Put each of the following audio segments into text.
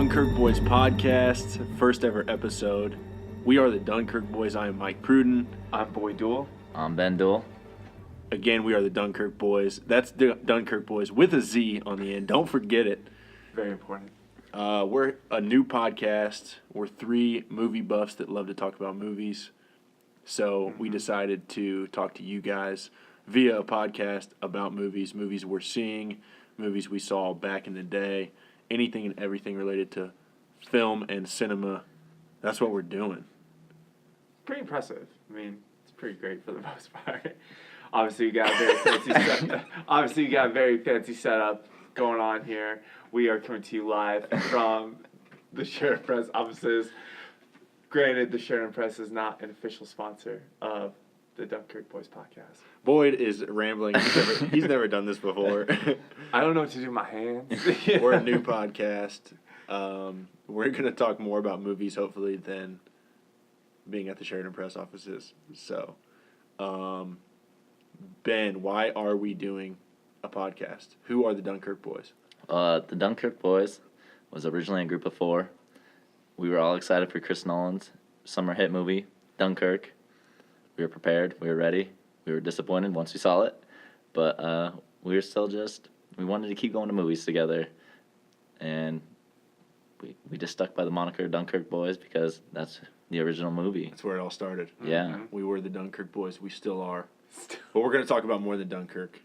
DunkirkBoyz podcast, first ever episode. We are the DunkirkBoyz. I am Mike Pruden. I'm Boy Duel. I'm Ben Duel. Again, we are the DunkirkBoyz. That's the DunkirkBoyz with a Z on the end. Don't forget it. Very important. We're a new podcast. We're three movie buffs that love to talk about movies. So we decided to talk to you guys via a podcast about movies we're seeing, movies we saw back in the day, anything and everything related to film and cinema. That's what we're doing. Pretty impressive. I mean, it's pretty great for the most part. Obviously, you got a very fancy setup. Obviously, you got a very fancy setup going on here. We are coming to you live from the Sheridan Press offices. Granted, the Sheridan Press is not an official sponsor of the DunkirkBoyz podcast. Boyd is rambling. He's never done this before. I don't know what to do with my hands. We're a new podcast. We're going to talk more about movies, hopefully, than being at the Sheridan Press offices. So, Ben, why are we doing a podcast? Who are the DunkirkBoyz? The DunkirkBoyz was originally a group of four. We were all excited for Chris Nolan's summer hit movie, Dunkirk. We were prepared. We were ready. We were disappointed once we saw it. But we were still we wanted to keep going to movies together. And we just stuck by the moniker DunkirkBoyz because that's the original movie. That's where it all started. Yeah. We were the DunkirkBoyz. We still are. But we're going to talk about more than Dunkirk.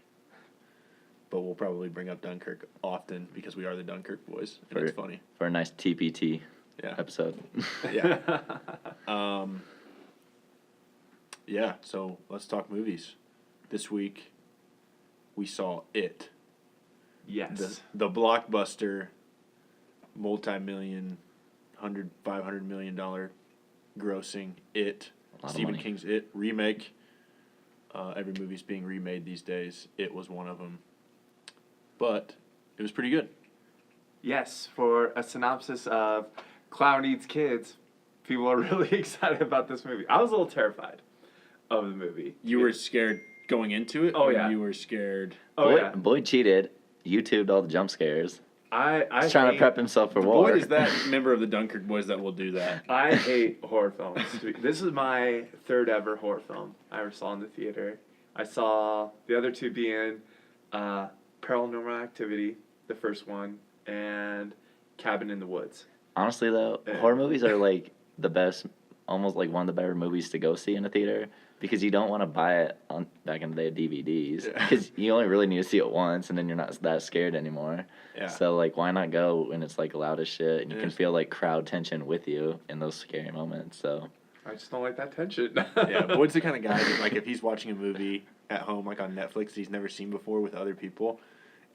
But we'll probably bring up Dunkirk often because we are the DunkirkBoyz. And it's funny. For a nice TPT episode. Yeah. Yeah, so let's talk movies. This week, we saw It. Yes. The blockbuster, multi-million, $500 million grossing It. Stephen King's It remake. Every movie's being remade these days. It was one of them. But it was pretty good. Yes, for a synopsis of Clown Eats Kids, people are really excited about this movie. I was a little terrified of the movie. You were scared going into it? Oh, or yeah. You were scared? Oh, yeah. Boyd cheated. YouTubed all the jump scares. He's trying to prep himself for war. Boyd is that member of the DunkirkBoyz that will do that. I hate horror films. This is my third ever horror film I ever saw in the theater. I saw the other two being Paranormal Activity, the first one, and Cabin in the Woods. Honestly, though, horror movies are like the best, almost like one of the better movies to go see in a theater because you don't want to buy it on back in the day of DVDs because you only really need to see it once and then you're not that scared anymore. Yeah. So, like, why not go when it's, like, loud as shit and you can feel, like, crowd tension with you in those scary moments, so. I just don't like that tension. Yeah, Boyd's the kind of guy that, like, if he's watching a movie at home, like on Netflix, he's never seen before with other people,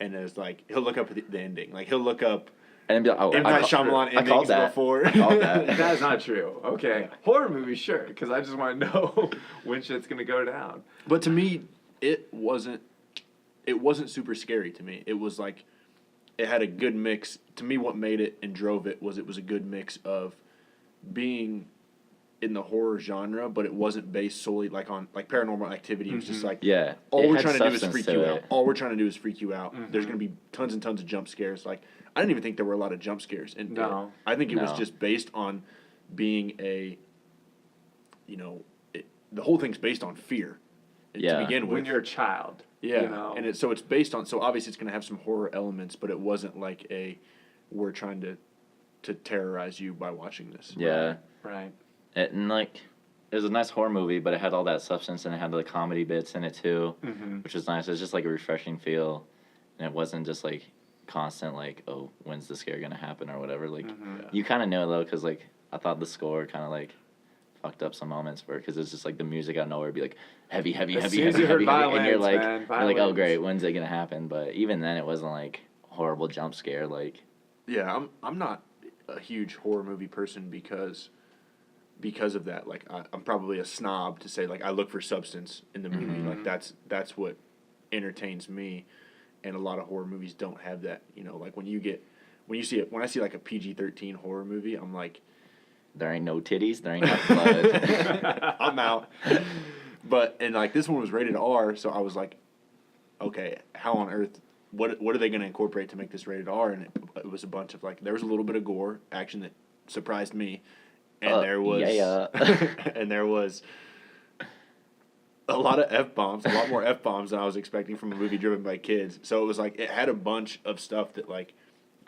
and it's like, he'll look up the ending. Like, he'll look up And be like, M. Night Shyamalan endings before. I called that. That is not true. Okay. Horror movies, sure, because I just want to know when shit's going to go down. But to me, it wasn't super scary to me. It was like, it had a good mix. To me, what made it and drove it was a good mix of being in the horror genre, but it wasn't based solely like on like Paranormal Activity. It was just like, all we're trying to do is freak you out. All we're trying to do is freak you out. There's going to be tons and tons of jump scares. Like, I didn't even think there were a lot of jump scares. No. I think it was just based on being the whole thing's based on fear to begin with. When you're a child. Yeah, you know? and so it's based on, so obviously it's going to have some horror elements, but it wasn't like we're trying to terrorize you by watching this. Yeah. Right. And, like, it was a nice horror movie, but it had all that substance and it had the comedy bits in it, too, which was nice. It was just, like, a refreshing feel, and it wasn't just, like, constant, like, oh, when's the scare going to happen or whatever. Like, you kind of know, though, because, like, I thought the score kind of, like, fucked up some moments because it's just, like, the music out of nowhere would be, like, heavy, and you're like, oh, great, when's it going to happen? But even then, it wasn't, like, horrible jump scare, like. Yeah, I'm not a huge horror movie person because of that. Like, I'm probably a snob to say, like, I look for substance in the movie. Like, that's what entertains me. And a lot of horror movies don't have that. You know, like, when I see, like, a PG-13 horror movie, I'm like, there ain't no titties, there ain't no blood. I'm out. But, and, like, this one was rated R, so I was like, okay, how on earth what are they going to incorporate to make this rated R? And it was a bunch of like there was a little bit of gore action that surprised me, and there was and there was a lot of F-bombs, a lot more F-bombs than I was expecting from a movie driven by kids. So it was like it had a bunch of stuff that like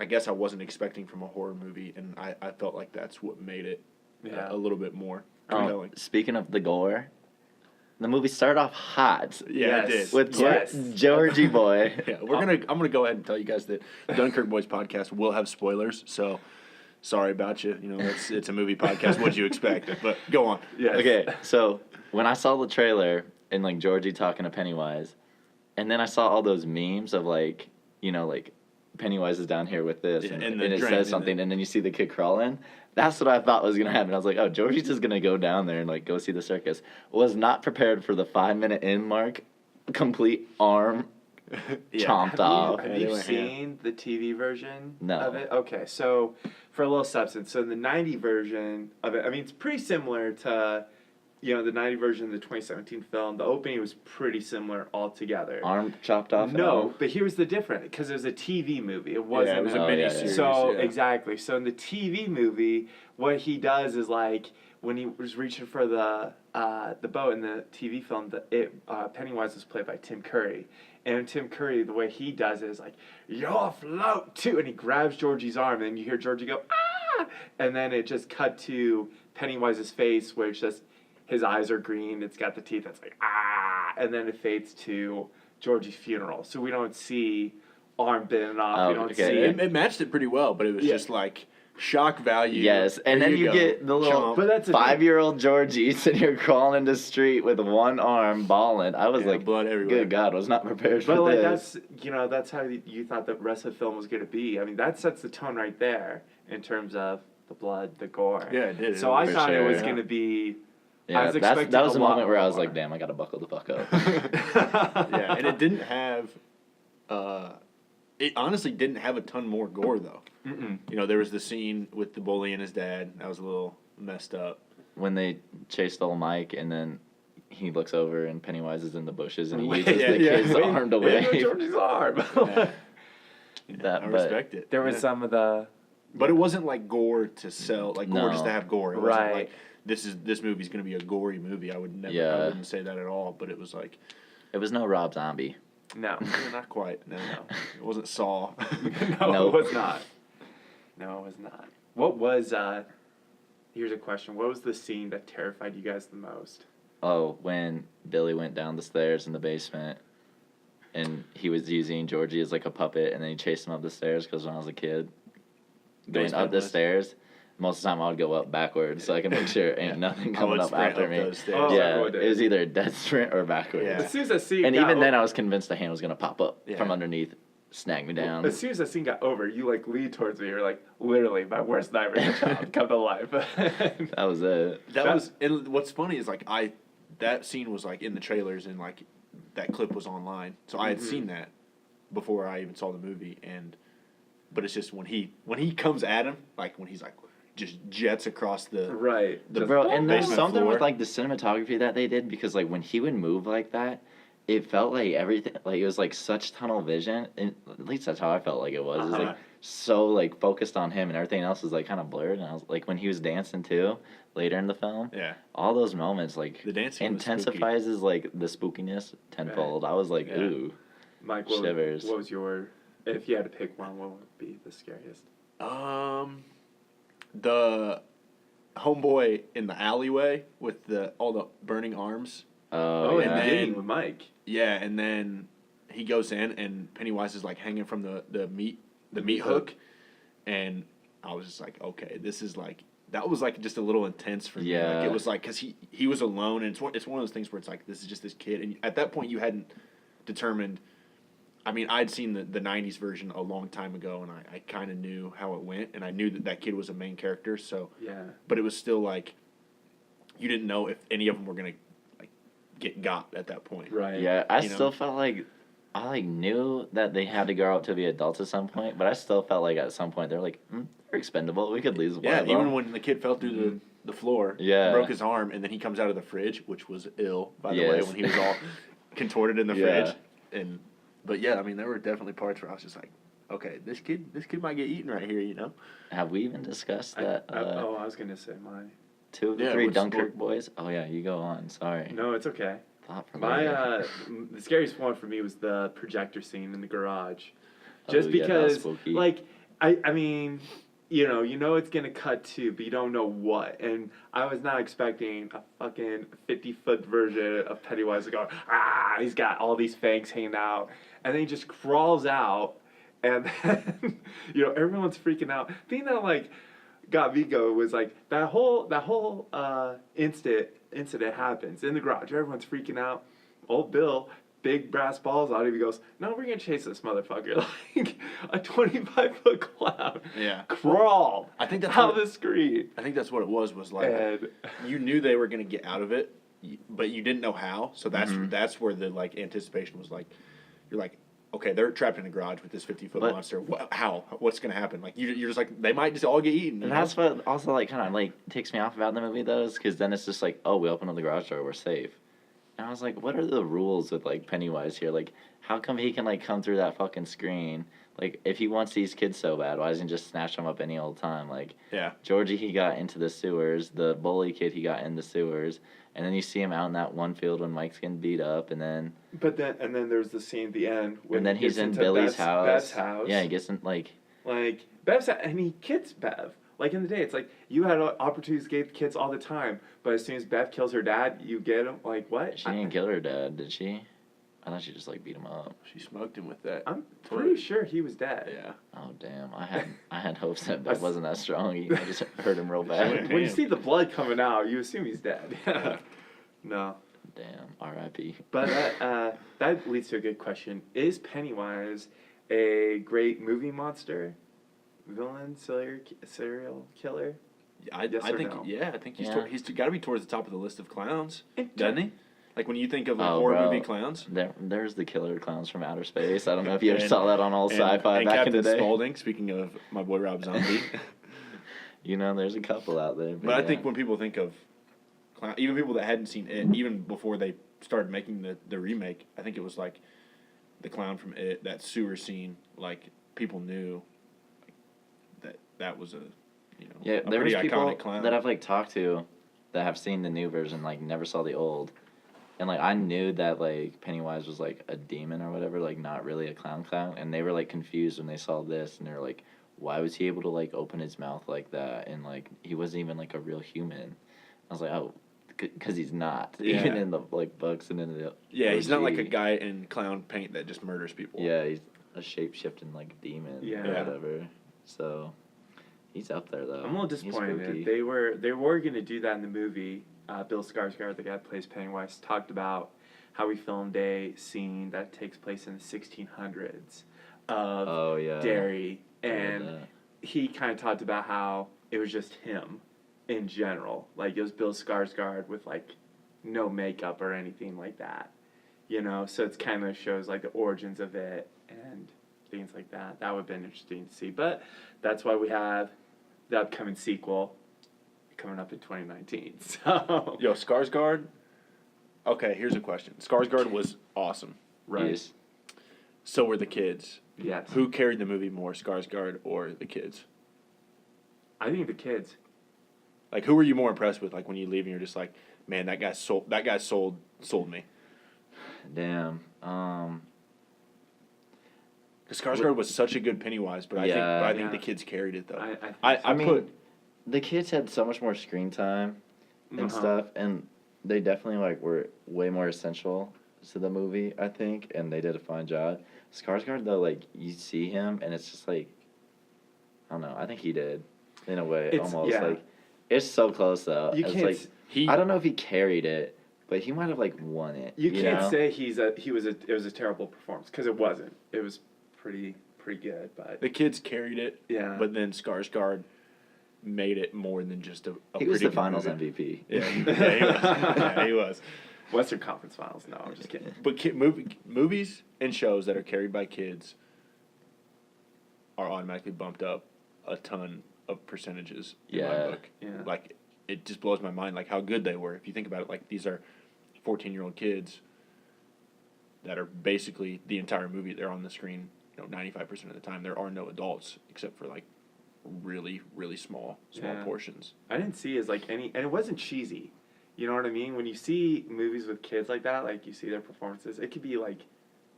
I guess I wasn't expecting from a horror movie, and I felt like that's what made it a little bit more compelling. Speaking of the gore, the movie started off hot. Yeah, it did. With Georgie boy. Yeah, I'm gonna go ahead and tell you guys that DunkirkBoyz podcast will have spoilers. So sorry about you. You know, it's a movie podcast. What'd you expect? But go on. Yes. Okay, so when I saw the trailer and like Georgie talking to Pennywise, and then I saw all those memes of like, you know, like Pennywise is down here with this, and it says something, and then you see the kid crawling. That's what I thought was gonna happen. I was like, oh, Georgie's just gonna go down there and like go see the circus. Was not prepared for the 5-minute in mark, complete arm chomped off. Have you seen the TV version No. of it? Okay, so for a little substance, so the 90 version of it, I mean, it's pretty similar to, you know, the 90 version of the 2017 film. The opening was pretty similar altogether. Arm chopped off? No, but here's the difference, because it was a TV movie. It wasn't. Yeah, it was a mini-series. So, exactly. So in the TV movie, what he does is like, when he was reaching for the boat in the TV film, Pennywise was played by Tim Curry. And Tim Curry, the way he does it is like, you'll float too. And he grabs Georgie's arm, and you hear Georgie go, ah! And then it just cut to Pennywise's face, where it's just, his eyes are green, it's got the teeth, it's like, ah! And then it fades to Georgie's funeral. So we don't see arm bitten off. We don't see it matched it pretty well, but it was just like shock value. Yes, and then you get the little 5-year-old Georgie sitting here crawling the street with one arm, bawling. I was like, blood everywhere. Good God, I was not prepared for this. But like this. that's how you thought the rest of the film was going to be. I mean, that sets the tone right there in terms of the blood, the gore. Yeah, it did. So I thought it was going to be. Yeah, that was the moment where I was like, damn, I got to buckle the fuck up. Yeah, and it didn't have. It honestly didn't have a ton more gore though. Mm-mm. You know, there was the scene with the bully and his dad. That was a little messed up. When they chased old Mike, and then he looks over and Pennywise is in the bushes, and he uses the kid's arm to wave. Georgie's arm. I respect it. There was some of the. But it wasn't like gore to sell, like gore just to have gore. It wasn't right. like this movie's gonna be a gory movie. I would never. I wouldn't say that at all. But it was like. It was no Rob Zombie. No. Not quite. No. It wasn't Saw. No, it was not. No, it was not. What was, here's a question. What was the scene that terrified you guys the most? Oh, when Billy went down the stairs in the basement, and he was using Georgie as like a puppet, and then he chased him up the stairs, because when I was a kid, going up the stairs, most of the time I would go up backwards so I can make sure ain't nothing coming up after me. Yeah, it was either a dead sprint or backwards. Yeah. As soon as that scene and even then I was convinced a hand was going to pop up from underneath, snag me down. As soon as that scene got over, you like lead towards me. You're like, literally, my worst nightmare child come to life. That was it. That was, and what's funny is like that scene was like in the trailers, and like that clip was online, so I had seen that before I even saw the movie, but it's just when he comes at him, like when he's like just jets across the bro, and there's something floor. with like the cinematography that they did, because like when he would move like that, it felt like everything, like it was like such tunnel vision, and at least that's how I felt like it was. It was like so like focused on him, and everything else was like kind of blurred. And I was like, when he was dancing too later in the film, all those moments like the dancing intensifies his like the spookiness tenfold. I was like, ooh, Mike, shivers. What was your, if you had to pick one, what would be the scariest? The homeboy in the alleyway with all the burning arms. Oh, and then with Mike. Yeah, and then he goes in, and Pennywise is like hanging from the meat hook, and I was just like, okay, this is like, that was like just a little intense for me. Yeah. Like, it was like, because he was alone, and it's one of those things where it's like, this is just this kid, and at that point you hadn't determined. I mean, I'd seen the 90s version a long time ago, and I kind of knew how it went, and I knew that kid was a main character, so... Yeah. But it was still, like, you didn't know if any of them were going to, like, get got at that point. Right. Yeah, I still felt like... I, like, knew that they had to grow up to be adults at some point, but I still felt like at some point they're like, they're expendable, we could lose one of them. Even when the kid fell through the floor, broke his arm, and then he comes out of the fridge, which was ill, by the way, when he was all contorted in the fridge, and... But yeah, I mean, there were definitely parts where I was just like, okay, this kid might get eaten right here, you know? Have we even discussed that? I was gonna say mine. 2 of the Yeah, 3 what's- Dunkirk boys? Oh, yeah, you go on. Sorry. No, it's okay. Thought for My later. the scariest one for me was the projector scene in the garage, Oh, just yeah, that was because spooky. like I mean, you know it's gonna cut to, but you don't know what, and I was not expecting a fucking 50-foot version of Pennywise to go he's got all these fangs hanging out, and then he just crawls out, and then everyone's freaking out. The thing that like got me go was like that whole incident happens in the garage. Everyone's freaking out. Old Bill, big brass balls on him, he goes, "No, we're gonna chase this motherfucker." Like a 25-foot clown Yeah. crawled I think that's out what, the screen. I think that's what it was like, And you knew they were going to get out of it, but you didn't know how. So that's where the like anticipation was like, you're like, okay, they're trapped in a garage with this 50-foot But- monster. How? What's going to happen? Like you're just like, they might just all get eaten. And that's what also like kind of like takes me off about the movie though, because then it's just like, oh, we open up the garage door, we're safe. And I was like, what are the rules with like Pennywise here? Like, how come he can like come through that fucking screen? Like, if he wants these kids so bad, why doesn't he just snatch them up any old time? Like, Yeah. Georgie, he got into the sewers. The bully kid, he got in the sewers. And then you see him out in that one field when Mike's getting beat up, and then then there's the scene at the end when and then he gets he's in into Billy's Beth's house. house. Yeah, he gets in like Like Bev's, and he kids Bev. Like in the day, it's like you had opportunities to get kids all the time, but as soon as Bev kills her dad, you get him. Like what? she didn't kill her dad, did she? I thought she just like beat him up. She smoked him with that. I'm pretty sure he was dead. Yeah. Oh damn! I had hopes that Bev wasn't that strong. I just hurt him real bad. When you see the blood coming out, you assume he's dead. No. Damn. R.I.P. But that leads to a good question. Is Pennywise a great movie monster? Villain? Serial killer? I Yes or think no? I think he's Yeah. he's got to be towards the top of the list of clowns, It doesn't he? Like when you think of Oh, horror bro. movie clowns. There's the killer clowns from outer space. I don't know if you ever And- saw that on old sci-fi and back Captain in the day. Spaulding. Speaking of my boy Rob Zombie, You know, there's a couple out there. but I yeah. think when people think of clown, even people that hadn't seen it, even before they started making the remake, I think it was like the clown from It, that sewer scene. Like people knew that was a yeah, a there pretty was people iconic clown. that I've like talked to that have seen the new version, like never saw the old, and like I knew that like Pennywise was like a demon or whatever, like not really a clown, and they were like confused when they saw this, and they're like, why was he able to like open his mouth like that, and like he wasn't even like a real human. I was like, oh, because he's not Yeah. even in the like books and in the he's not like a OG. guy in clown paint that just murders people. Yeah, he's a shape-shifting like demon Yeah. or whatever. So he's up there though. I'm a little He's disappointed. spooky. They were gonna do that in the movie. Bill Skarsgård, the guy that plays Pennywise, talked about how he filmed a scene that takes place in the 1600s of Oh yeah. Derry, I read and that. he kind of talked about how it was just him in general. Like it was Bill Skarsgård with like no makeup or anything like that. So it's kind of shows like the origins of it and things like that. That would have been interesting to see. But that's why we have the upcoming sequel coming up in 2019. So Yo, Skarsgård. Okay, here's a question. Skarsgård was awesome. right. Yes. So were the kids. Yes. Who carried the movie more, Skarsgård or the kids? I think the kids. Like, who were you more impressed with? Like when you leave and you're just like, man, that guy sold me. Damn. Because Skarsgård was such a good Pennywise, but I Yeah. think the kids carried it though. I mean, put the kids had so much more screen time and Uh-huh. stuff, and they definitely like were way more essential to the movie, I think, and they did a fine job. Skarsgård though, like you see him, and it's just like, I don't know. I think he did, in a way, It's- almost yeah. like. It's so close though. You It's can't. like he. I don't know if he carried it, but he might have like won it. You can't know? say it was a terrible performance because it wasn't. It was pretty good, but The kids carried it, yeah. but then Skarsgård made it more than just a he was pretty the good Finals movie. MVP. Yeah, he was. Yeah, he was. Western Conference Finals. No, I'm just kidding. But movies and shows that are carried by kids are automatically bumped up a ton of percentages in my Yeah. book. Yeah. Like, it just blows my mind, like, how good they were. If you think about it, like, these are 14-year-old kids that are basically the entire movie. They're on the screen, 95% of the time. There are no adults except for like really, really small portions. I didn't see as like any, and it wasn't cheesy. You know what I mean? When you see movies with kids like that, like you see their performances, it could be like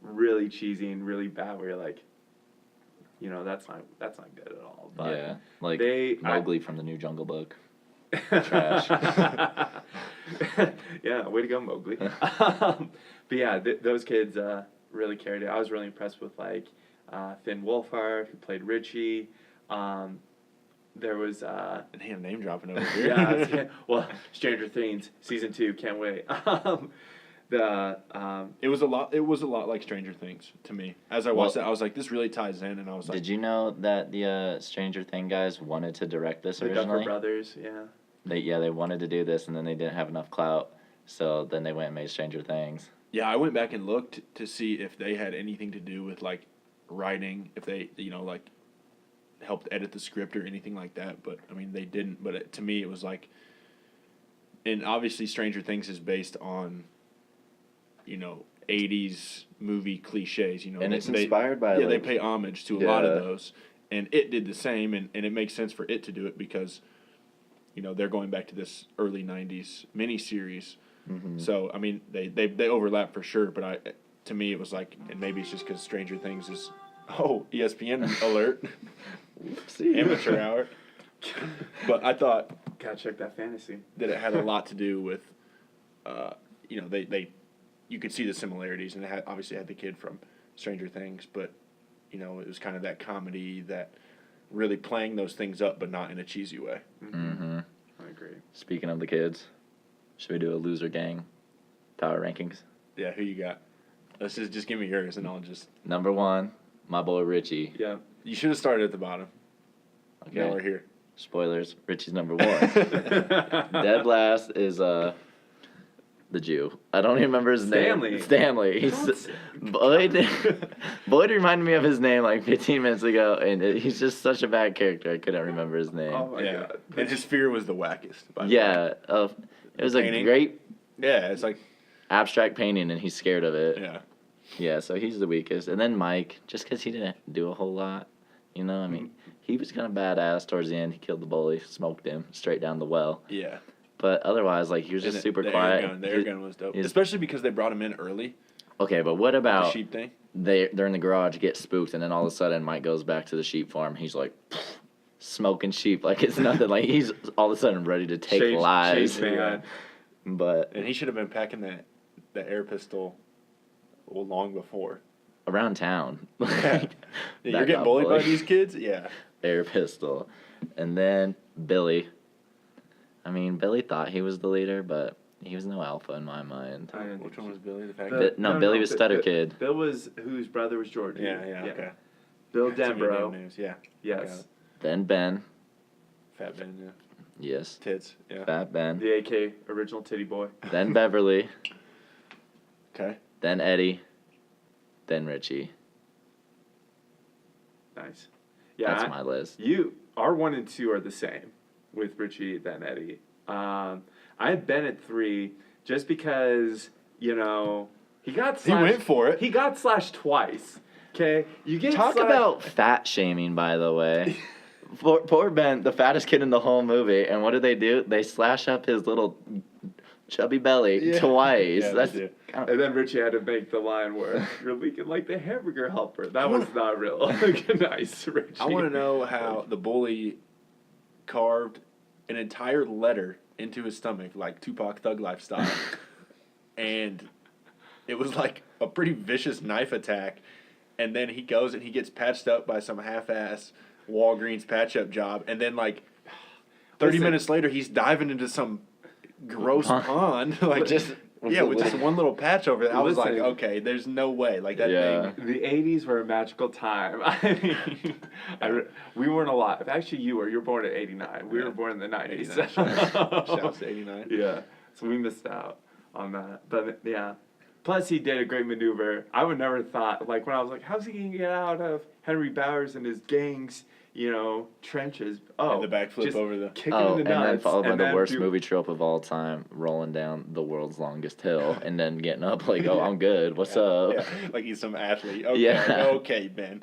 really cheesy and really bad. Where you're like, that's not good at all. But yeah, like Mowgli from the new Jungle Book. Trash. Yeah, way to go, Mowgli. But yeah, those kids really carried it. I was really impressed with like Finn Wolfhard, who played Richie. There was and him name dropping over here. yeah, well, Stranger Things season 2, can't wait. It was a lot like Stranger Things to me. As I watched it, I was like, this really ties in, and I was like, did you know that the Stranger Thing guys wanted to direct this the originally? Duffer Brothers, yeah. They wanted to do this, and then they didn't have enough clout, so then they went and made Stranger Things. Yeah, I went back and looked to see if they had anything to do with like writing, if they like helped edit the script or anything like that. But I mean, they didn't. But to me, it was like, and obviously, Stranger Things is based on 80s movie cliches. And it's inspired by they pay homage to a lot of those, and it did the same, and it makes sense for it to do it because they're going back to this early 90s miniseries. Mm-hmm. So I mean, they overlap for sure, but to me it was like, and maybe it's just because Stranger Things is ESPN alert, amateur hour. But I thought Gotta check that fantasy. that it had a lot to do with, you could see the similarities, and it obviously had the kid from Stranger Things, but it was kind of that comedy that really playing those things up, but not in a cheesy way. Mm-hmm. I agree. Speaking of the kids, should we do a loser gang power rankings? Yeah, who you got? Let's just give me yours, and I'll just. Number 1, my boy Richie. Yeah. You should have started at the bottom. Okay. Now we're here. Spoilers. Richie's number 1. Dead last is the Jew. I don't even remember his name. Stanley. He's Boyd reminded me of his name like 15 minutes ago, and he's just such a bad character. I couldn't remember his name. Oh my god. And his fear was the wackest. Yeah. It was Painting. a great Yeah, it's like. abstract painting, and he's scared of it. Yeah. Yeah, so he's the weakest. And then Mike, just because he didn't do a whole lot, I mean, he was kind of badass towards the end. He killed the bully, smoked him straight down the well. Yeah. But otherwise, like, he was just super quiet. The air gun was dope. Especially because they brought him in early. Okay, but what about The sheep thing? they're in the garage, get spooked, and then all of a sudden Mike goes back to the sheep farm. He's like, smoking sheep like it's nothing. Like, he's all of a sudden ready to take lives. But And he should have been packing the air pistol long before. around town. Yeah. You're getting bullied by these kids? Yeah. Air pistol. And then Billy. I mean, Billy thought he was the leader, but he was no alpha in my mind. Which one was Billy? The fact Billy was Stutter Kid. Bill was whose brother was Jordan. Yeah, okay. Bill Too many Denbrough. names, yeah. Yes. Then Ben. Fat Ben, yeah. Yes. Tits, yeah. Fat Ben. The AK original titty boy. Then Beverly. Okay. Then Eddie. Then Richie. Nice. Yeah. That's my list. Our 1 and 2 are the same with Richie then Eddie. I had Ben at 3 just because, he got slashed. He went for it. He got slashed twice. Okay? You get Talk slashed. about fat shaming, by the way. Poor Ben, the fattest kid in the whole movie, and what do? They slash up his little chubby belly twice. Yeah, That's they do. And then Richie had to make the line where you're leaking like the hamburger helper. That was not real. Nice, Richie. I want to know how the bully carved an entire letter into his stomach, like Tupac Thug Life style. And it was like a pretty vicious knife attack. And then he goes and he gets patched up by some half-ass Walgreens patch-up job. And then, like, 30 minutes later, he's diving into some gross pond. Like, with just one little patch over it. I was like, okay, there's no way. Like, that thing. The 80s were a magical time. I mean, we weren't alive. Actually, you were. You were born in 89. We were born in the 90s. Shouts to 89. Yeah. So we missed out on that. But, yeah. Plus, he did a great maneuver. I would never thought, like, when I was like, how's he going to get out of Henry Bowers and his gangs? trenches. And the backflip just over the. kick him Oh, in and the nuts, then followed by and the then worst do- movie trope of all time, rolling down the world's longest hill and then getting up like, oh, I'm good. What's up? Yeah, like he's some athlete. Okay, Yeah. okay, Ben.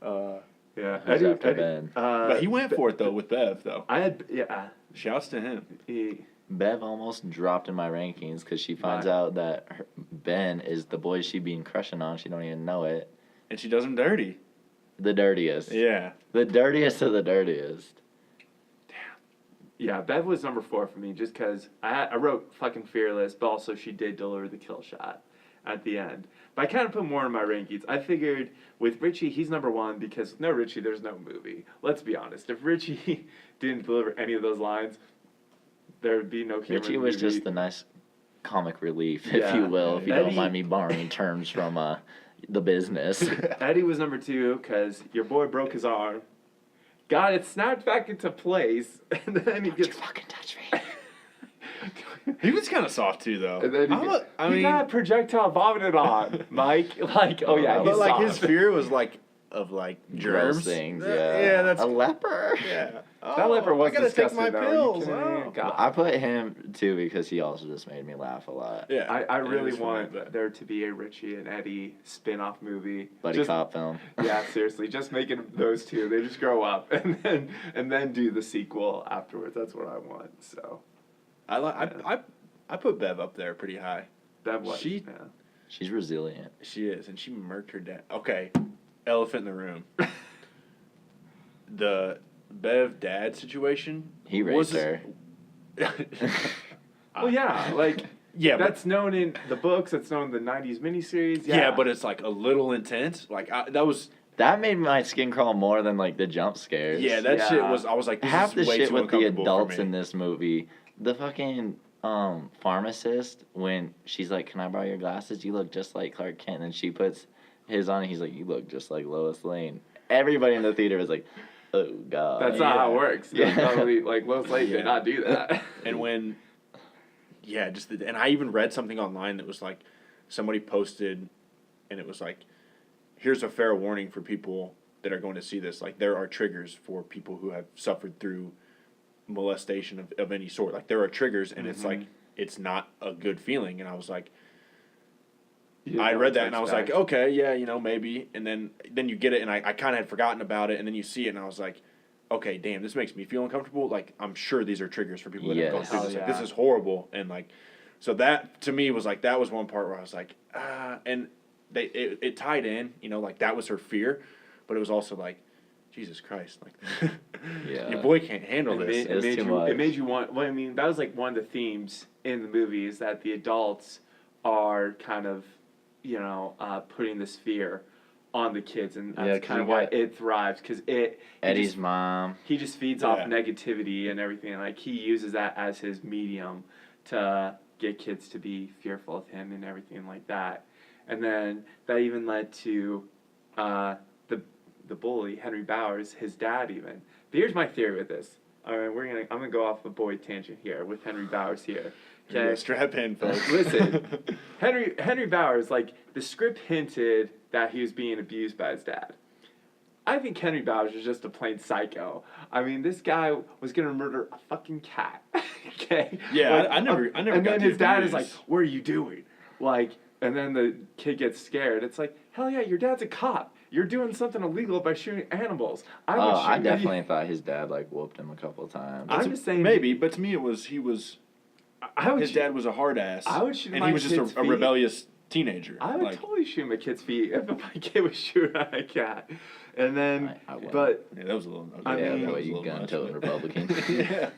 Yeah, Who's after Ben? But he went for it though with Bev though. Shouts to him. Bev almost dropped in my rankings because she finds Right. out that Ben is the boy she been crushing on. She don't even know it. And she does him dirty. The dirtiest. Yeah. The dirtiest of the dirtiest. Yeah, Bev was number 4 for me just because I wrote fucking Fearless, but also she did deliver the kill shot at the end. But I kind of put more in my rankings. I figured with Richie, he's number 1 because with no Richie, there's no movie. Let's be honest. If Richie didn't deliver any of those lines, there would be no Cameron Richie was movie. just the nice comic relief, if Yeah. you will, if you Eddie- don't mind me borrowing terms from the business. Eddie was number 2 because your boy broke his arm, got it snapped back into place, and then he gets fucking touch me. He was kind of soft too, though. And then he got projectile vomited on, Mike. Like, oh yeah, But he's but like his soft. fear was like of like Gross germs. things, Yeah, yeah. yeah, that's a leper. yeah. That leper was I gotta take my disgusting, though. pills. You kidding me? Oh. God. I put him too because he also just made me laugh a lot. Yeah, I it really was want funny, but- there to be a Richie and Eddie spin-off movie. Buddy Just- cop film. Yeah, seriously, just making those two. They just grow up and then do the sequel afterwards. That's what I want. So I put Bev up there pretty high. that was She- yeah. She's resilient. She is, and she murked her dad. Okay, elephant in the room. The Bev dad situation. He was- raised her. Well, yeah, like Yeah, but that's known in the books. That's known in the '90s miniseries. yeah, but it's like a little intense. Like that was. That made my skin crawl more than like the jump scares. Yeah, that shit Yeah. was. I was like, this Half is the way shit too with the uncomfortable for adults me. in this movie. The fucking pharmacist, when she's like, "Can I borrow your glasses? You look just like Clark Kent." And then she puts his on, and he's like, "You look just like Lois Lane." Everybody in the theater was like, "Oh God." that's not how it works. Yeah. Yeah, probably like Lois Lane Yeah. did not do that. And when, yeah, and I even read something online that was like, somebody posted, and it was like, here's a fair warning for people that are going to see this. Like, there are triggers for people who have suffered through molestation of any sort. Like, there are triggers, and it's like, it's not a good feeling. And I was like, I read that, and I was like, okay, yeah, maybe. And then you get it, and I kind of had forgotten about it, and then you see it, and I was like, okay, damn, this makes me feel uncomfortable. Like, I'm sure these are triggers for people that have gone Yes. through this. Hell Like, yeah. this is horrible. And, like, so that, to me, was, like, that was one part where I was like, and it tied in, like, that was her fear. But it was also like, Jesus Christ, like, Yeah. your boy can't handle this. It was too much. It made you want. Well, I mean, that was like one of the themes in the movie is that the adults are kind of, putting this fear on the kids, and Yeah, that's 'cause kind you of why got it thrives because Eddie's mom. he just feeds off Yeah. negativity and everything. Like he uses that as his medium to get kids to be fearful of him and everything like that. And then that even led to the bully, Henry Bowers, his dad even. But here's my theory with this. All right, I'm gonna go off a boy tangent here with Henry Bowers here. Yeah, Okay, strap in, folks. listen, Henry Bowers, like the script hinted that he was being abused by his dad. I think Henry Bowers is just a plain psycho. I mean, this guy was gonna murder a fucking cat. Okay. Yeah, Like, I never And got then the his dad is like, abuse. "What are you doing?" Like, and then the kid gets scared. It's like, hell yeah, your dad's a cop. You're doing something illegal by shooting animals. I shoot definitely thought his dad like whooped him a couple of times. I'm just saying. Maybe, but to me, he was. I would His shoot- dad was a hard ass. I would shoot and my he was just kid's a feet. rebellious teenager. I would like, totally shoot my kid's feet if my kid was shooting at a cat. And then, I wouldn't. but yeah, that was a little. I Yeah, mean- the way that was a you little much, gun-toting but- Republican. Yeah.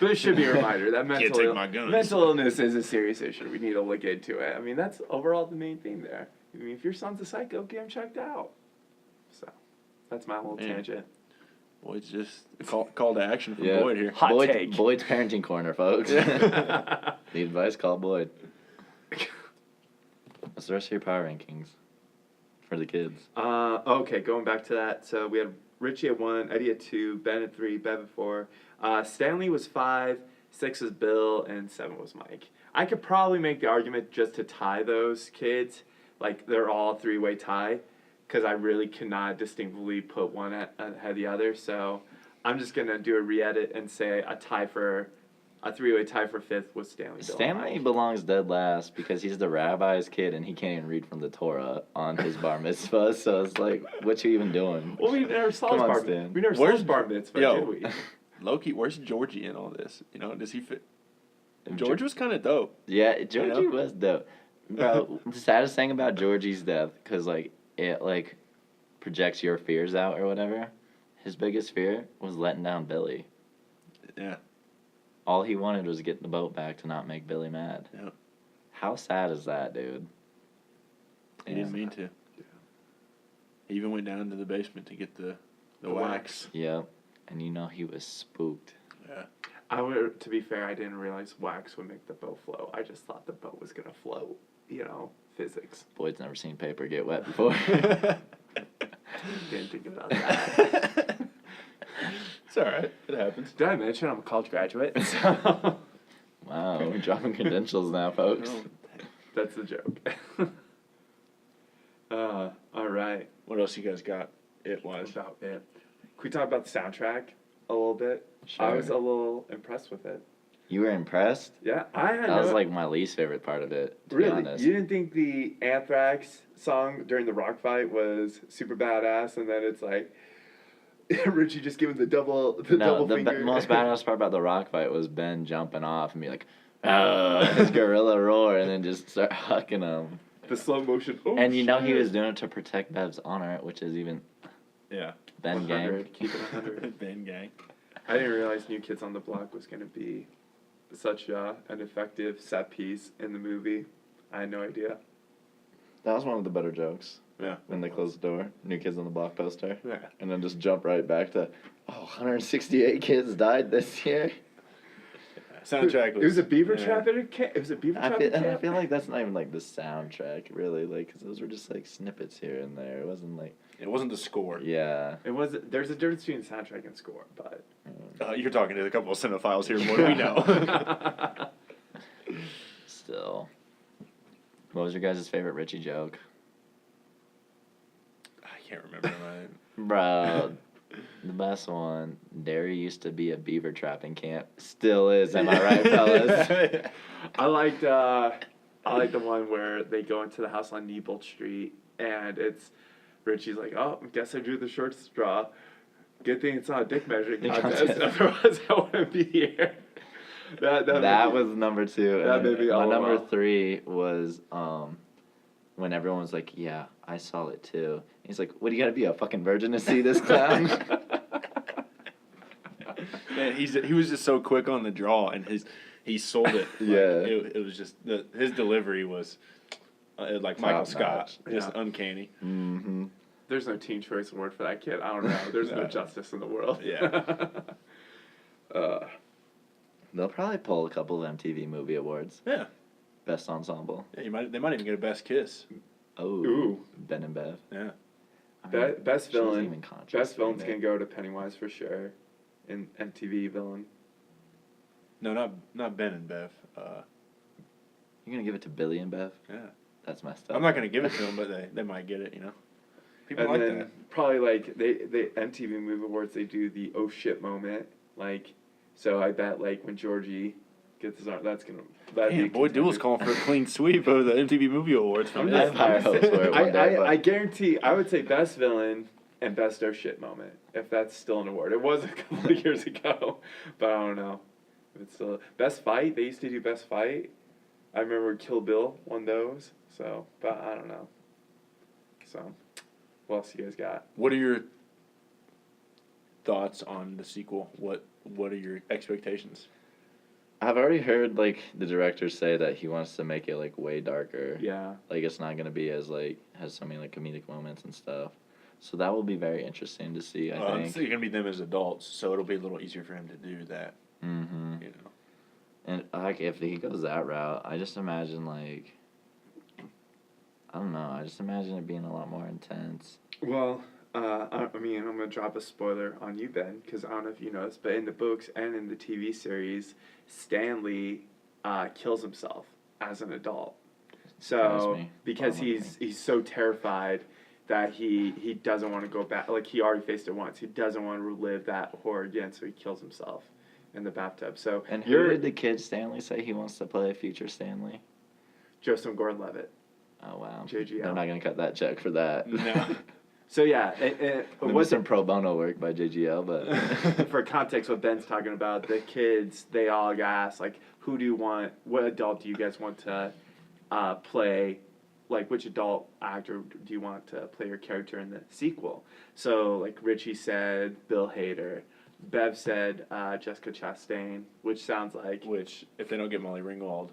but it should be a reminder that Can't take my guns. mental illness is a serious issue. We need to look into it. I mean, that's overall the main theme there. I mean, if your son's a psycho, get him checked out. So, that's my little Man. tangent. Boyd's just call to action from Yeah. Boyd here. Hot take. Boyd's parenting corner, folks. Need advice? Call Boyd. What's the rest of your power rankings for the kids? Okay, going back to that. So we had Richie at 1, Eddie at 2, Ben at 3, Bev at 4. Stanley was 5, 6 was Bill, and 7 was Mike. I could probably make the argument just to tie those kids. Like, they're all a 3-way tie. because I really cannot distinctly put one ahead of the other. So I'm just gonna do a re-edit and say a three-way tie for fifth was Stanley. Stanley belongs dead last because he's the rabbi's kid and he can't even read from the Torah on his bar mitzvah. So it's like, what you even doing? Well, we never saw Come his on, bar. Stan. We never saw his bar mitzvah, Yo. did we? Loki, where's Georgie in all this? You know, does he fit? George was kind of dope. Yeah, Georgie You know? was dope. Bro, the saddest thing about Georgie's death, because, like, it, like, projects your fears out or whatever. His biggest fear was letting down Billy. Yeah. All he wanted was to get the boat back to not make Billy mad. Yeah. How sad is that, dude? He didn't mean to. He even went down to the basement to get the wax. Yep. And you know he was spooked. Yeah. To be fair, I didn't realize wax would make the boat float. I just thought the boat was gonna float. You know, physics. Boyd's never seen paper get wet before. Didn't think about that. It's all right. It happens. Did I mention I'm a college graduate? So Wow, we're dropping credentials now, folks. that's the joke. All right. What else you guys got? It was. About it. Can we talk about the soundtrack a little bit? Sure. I was a little impressed with it. You were impressed? Yeah, I had That was like my least favorite part of it, to be really. honest. You didn't think the Anthrax song during the rock fight was super badass, and then it's like Richie just giving the double No, the finger. most badass part about the rock fight was Ben jumping off and be like, oh, his gorilla roar, and then just start hucking him. The slow motion. Oh, And you know he shit. was doing it to protect Bev's honor, which is even Yeah. Ben gang. 100, keep it 100. Ben gang. I didn't realize New Kids on the Block was going to be such an effective set piece in the movie. I had no idea. That was one of the better jokes. Yeah. When they closed the door, New Kids on the Block poster. Yeah. And then just jump right back to, 168 kids died this year. Soundtrack was. It was a beaver yeah. trap at a camp. It was a beaver trap at a I camp. feel like that's not even like the soundtrack, really, like, because those were just like snippets here and there. It wasn't like, It wasn't the score. yeah. It was. There's a difference between soundtrack and score, but You're talking to a couple of cinephiles here more than we know. Still. What was your guys' favorite Richie joke? I can't remember mine. Bro, the best one. Derry used to be a beaver trapping camp. Still is, am I right, fellas? I liked the one where they go into the house on Nebolt Street and it's Richie's like, oh, I guess I drew the short straw. Good thing it's not a dick measuring contest. Otherwise, I wouldn't be here. That was number 2. That And made me my all number wow. 3 was when everyone was like, yeah, I saw it too. He's like, what, do you gotta be a fucking virgin to see this clown? Man, he was just so quick on the draw, and he sold it. Like, Yeah. It was just his delivery was like Michael Scott, Top-notch. just Yeah. uncanny. Mm-hmm. There's no Teen Choice Award for that kid. I don't know. There's no No. justice in the world. Yeah. They'll probably pull a couple of MTV Movie Awards. Yeah. Best Ensemble. Yeah, they might even get a best kiss. Oh, Ooh. Ben and Bev. Yeah. I mean, Best she wasn't villain. even conscious Best doing villain's it. gonna go to Pennywise for sure. In MTV villain. No, not Ben and Bev. You're gonna give it to Billy and Bev? Yeah. That's messed up. I'm not gonna give it to them, but they might get it. You know. People And like then that. probably like they MTV Movie Awards, they do the oh shit moment. Like, so I bet like when Georgie gets his arm, that'd Man, be Boy Duel's calling for a clean sweep of the MTV Movie Awards from I have this. higher hopes for it one day, but I guarantee I would say best villain and best oh shit moment if that's still an award. It was a couple of years ago, but I don't know. If it's still best fight. They used to do best fight. I remember Kill Bill won those. So, but I don't know. So, what else you guys got? What are your thoughts on the sequel? What are your expectations? I've already heard like the director say that he wants to make it like way darker. Yeah. Like it's not gonna be as like has so many like comedic moments and stuff. So that will be very interesting to see. I It's think. gonna be them as adults, so it'll be a little easier for him to do that. Mm-hmm. You know. And like if he goes that route, I just imagine like. I don't know. I just imagine it being a lot more intense. Well, I mean, I'm gonna drop a spoiler on you, Ben, because I don't know if you know this, but in the books and in the TV series, Stanley kills himself as an adult. Surprise So me. because Bummer he's so terrified that he doesn't want to go back. Like, he already faced it once. He doesn't want to relive that horror again, so he kills himself in the bathtub. So And who did the kid Stanley say he wants to play future Stanley? Joseph Gordon-Levitt. Oh, wow. JGL. They're not going to cut that check for that. No. So, yeah. It was some pro bono work by JGL, but... For context, what Ben's talking about, the kids, they all got asked, like, what adult do you guys want to play, like, which adult actor do you want to play your character in the sequel? So, like, Richie said Bill Hader. Bev said Jessica Chastain, which sounds like... Which, if they don't get Molly Ringwald,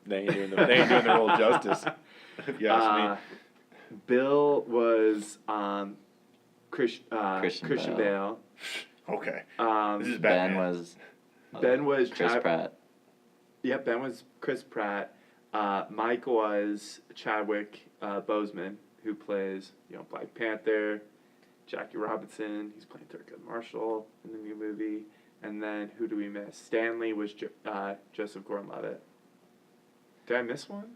they ain't doing the role justice, if you ask me. Bill was Christian Christian Bale. Okay. This is Ben Batman. was... Ben was Chris Pratt. Yep, Ben was Chris Pratt. Mike was Chadwick Boseman, who plays, Black Panther. Jackie Robinson, he's playing Thurgood Marshall in the new movie. And then, who do we miss? Stanley was Joseph Gordon-Levitt. Did I miss one?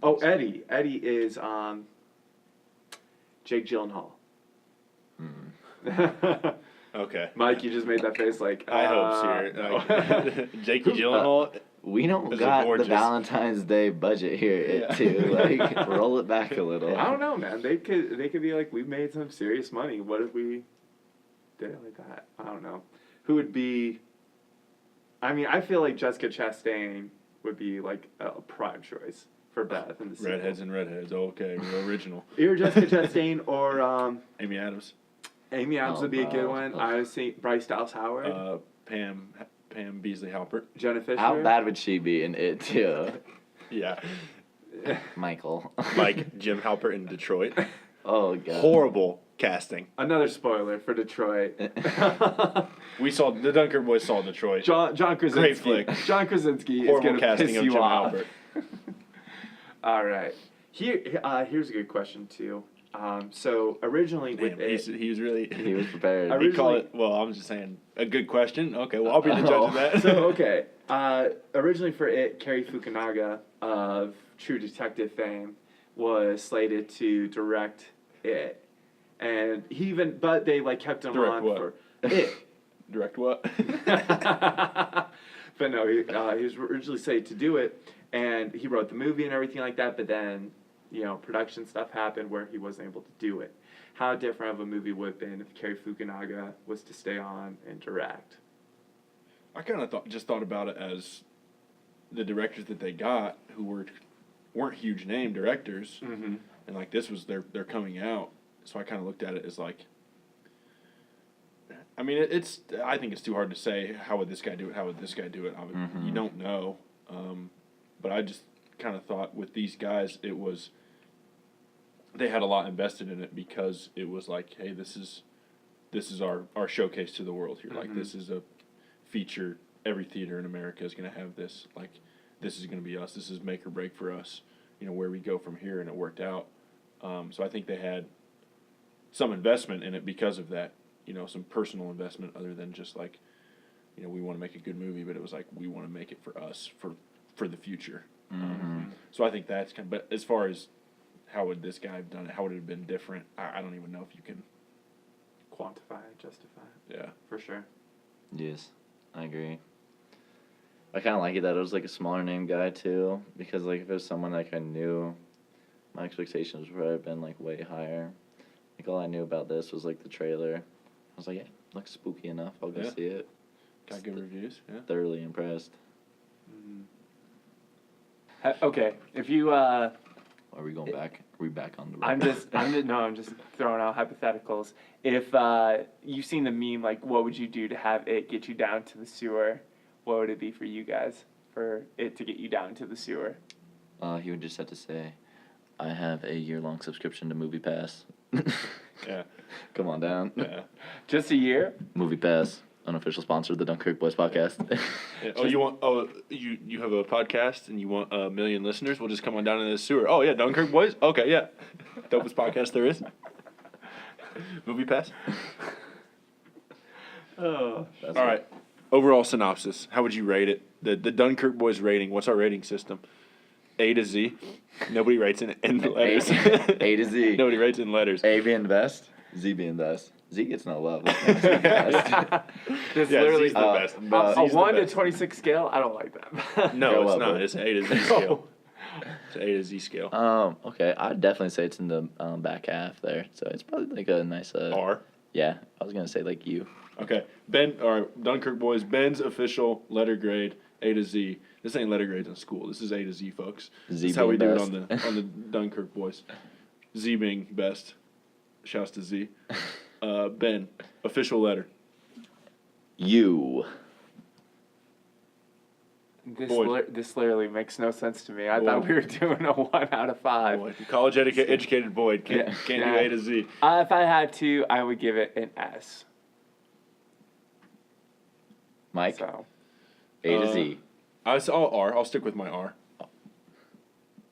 Oh, Eddie. Eddie is Jake Gyllenhaal. Okay. Mike, you just made that face like... I hope so. Like, Jakey Gyllenhaal. We don't Those got are the gorgeous. Valentine's Day budget here, too. Like, roll it back a little. I don't know, man. They could be like, we've made some serious money. What if we did it like that? I don't know. Who would be... I mean, I feel like Jessica Chastain would be like a prime choice for Beth in the sequel. Redheads and redheads. Okay, real original. Either Jessica Chastain or Amy Adams. Amy Adams would be a good one. Oh. I was seeing Bryce Dallas Howard. Pam Beasley Halpert. Jenna Fisher. How bad would she be in it, too? Yeah. Michael. Like Jim Halpert in Detroit. Oh, God. Horrible casting. Another spoiler for Detroit. We saw the DunkirkBoyz saw Detroit. John Krasinski. Great flick. John Krasinski Horrible is going to casting piss of you Jim off. Halpert. All right. Here's a good question too. So originally with Damn, he was really. He was prepared. I He called originally- it. Well, I'm just saying a good question. Okay, well I'll be the judge of that. So okay. Originally for it, Cary Fukunaga of True Detective fame was slated to direct it, and but they like kept him Direct on what? for it. Direct what? But no, he was originally slated to do it, and he wrote the movie and everything like that. But then, production stuff happened where he wasn't able to do it. How different of a movie would have been if Cary Fukunaga was to stay on and direct? I kind of thought about it as the directors that they got who weren't huge name directors, Mm-hmm. and like this was they're coming out. So I kind of looked at it as like. I mean, I think it's too hard to say how would this guy do it. How would this guy do it? You don't know. But I just kind of thought with these guys, they had a lot invested in it because it was like, hey, this is our showcase to the world here. Like, this is a feature. Every theater in America is going to have this. Like, this is going to be us. This is make or break for us. Where we go from here, and it worked out. So I think they had some investment in it because of that. Some personal investment other than just like, we want to make a good movie, but it was like, we want to make it for us, for the future. So I think that's but as far as how would this guy have done it, how would it have been different, I don't even know if you can. Quantify, justify. Yeah. For sure. Yes, I agree. I kind of like it that it was like a smaller name guy too, because like if it was someone like I knew, my expectations would have been like way higher. Like all I knew about this was like the trailer. I was like, yeah, looks spooky enough. I'll go Yeah. see it. Got good reviews. Yeah. Thoroughly impressed. Okay, if you Are we going back? Are we back on the? I'm just throwing out hypotheticals. If you've seen the meme, like, what would you do to have it get you down to the sewer? What would it be for you guys for it to get you down to the sewer? He would just have to say, I have a year-long subscription to Movie Pass. Yeah. Come on down. Yeah. Just a year? Movie Pass, unofficial sponsor of the DunkirkBoyz podcast. Yeah. Oh, you have a podcast and you want 1 million listeners? We'll just come on down into the sewer. Oh yeah, DunkirkBoyz. Okay, yeah. Dopest podcast there is. Movie Pass. Oh. That's All right. Overall synopsis. How would you rate it? The DunkirkBoyz rating. What's our rating system? A to Z. Nobody writes in letters. A to Z. Nobody writes in letters. A being best, Z being best. Z gets no love. It's Yeah, literally Z's the best. a Z's the 1 to best. 26 scale. I don't like that. No, Go it's up, not. bro. It's an A to Z scale. It's an A to Z scale. Okay, I'd definitely say it's in the back half there. So it's probably like a nice R. Yeah, I was gonna say like U. Okay. Dunkirk Boys. Ben's official letter grade, A to Z. This ain't letter grades in school. This is A to Z, folks. Z This is how we do being it best. on the Dunkirk Boys. Z being best. Shouts to Z. Ben, official letter. U. This literally makes no sense to me. I Boyd. thought we were doing a 1 out of 5. Boy, college educated Boyd can't do A to Z. If I had to, I would give it an S. Mike. So A to Z. I'll R. I'll stick with my R.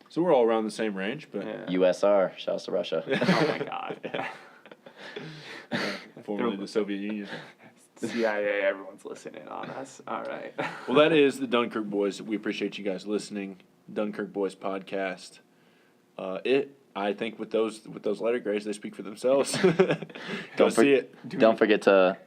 So we're all around the same range, but yeah. USR. Shouts to Russia. Oh my God. formerly the Soviet Union. CIA, everyone's listening on us. All right. Well, that is the Dunkirk Boys. We appreciate you guys listening. Dunkirk Boys podcast. I think with those letter grades, they speak for themselves. Go see it. Don't forget to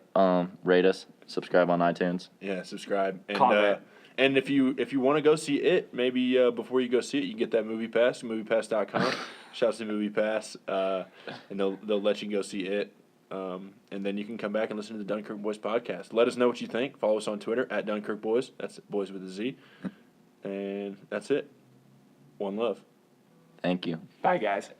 rate us, subscribe on iTunes. Yeah, subscribe and Comment. and if you want to go see it, maybe before you go see it, you can get that movie pass, moviepass.com. Shouts to Movie Pass, and they'll let you go see it. And then you can come back and listen to the Dunkirk Boys podcast. Let us know what you think. Follow us on Twitter at DunkirkBoyz. That's Boys with a Z. And that's it. One love. Thank you. Bye, guys.